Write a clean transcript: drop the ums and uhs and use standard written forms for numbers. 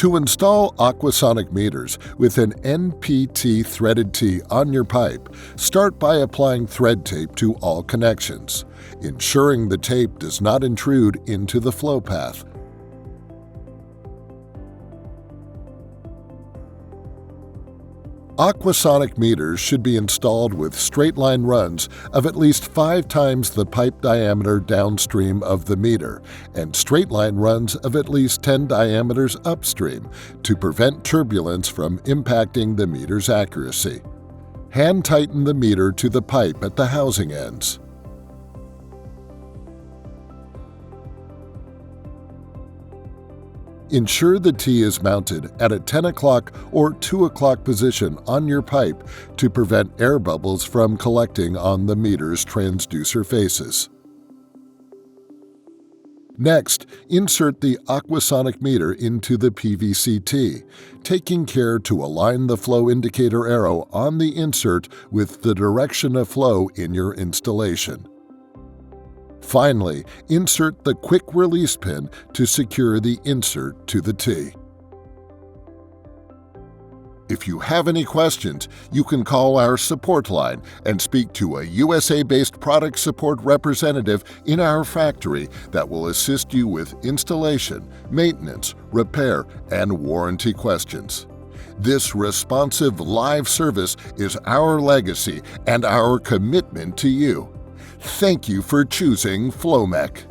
To install aquasonic meters with an NPT threaded tee on your pipe, start by applying thread tape to all connections, ensuring the tape does not intrude into the flow path. Aquasonic meters should be installed with straight-line runs of at least 5 times the pipe diameter downstream of the meter and straight-line runs of at least 10 diameters upstream to prevent turbulence from impacting the meter's accuracy. Hand tighten the meter to the pipe at the housing ends. Ensure the tee is mounted at a 10 o'clock or 2 o'clock position on your pipe to prevent air bubbles from collecting on the meter's transducer faces. Next, insert the aquasonic meter into the PVC tee, taking care to align the flow indicator arrow on the insert with the direction of flow in your installation. Finally, insert the quick release pin to secure the insert to the tee. If you have any questions, you can call our support line and speak to a USA-based product support representative in our factory that will assist you with installation, maintenance, repair, and warranty questions. This responsive live service is our legacy and our commitment to you. Thank you for choosing FLOMEC.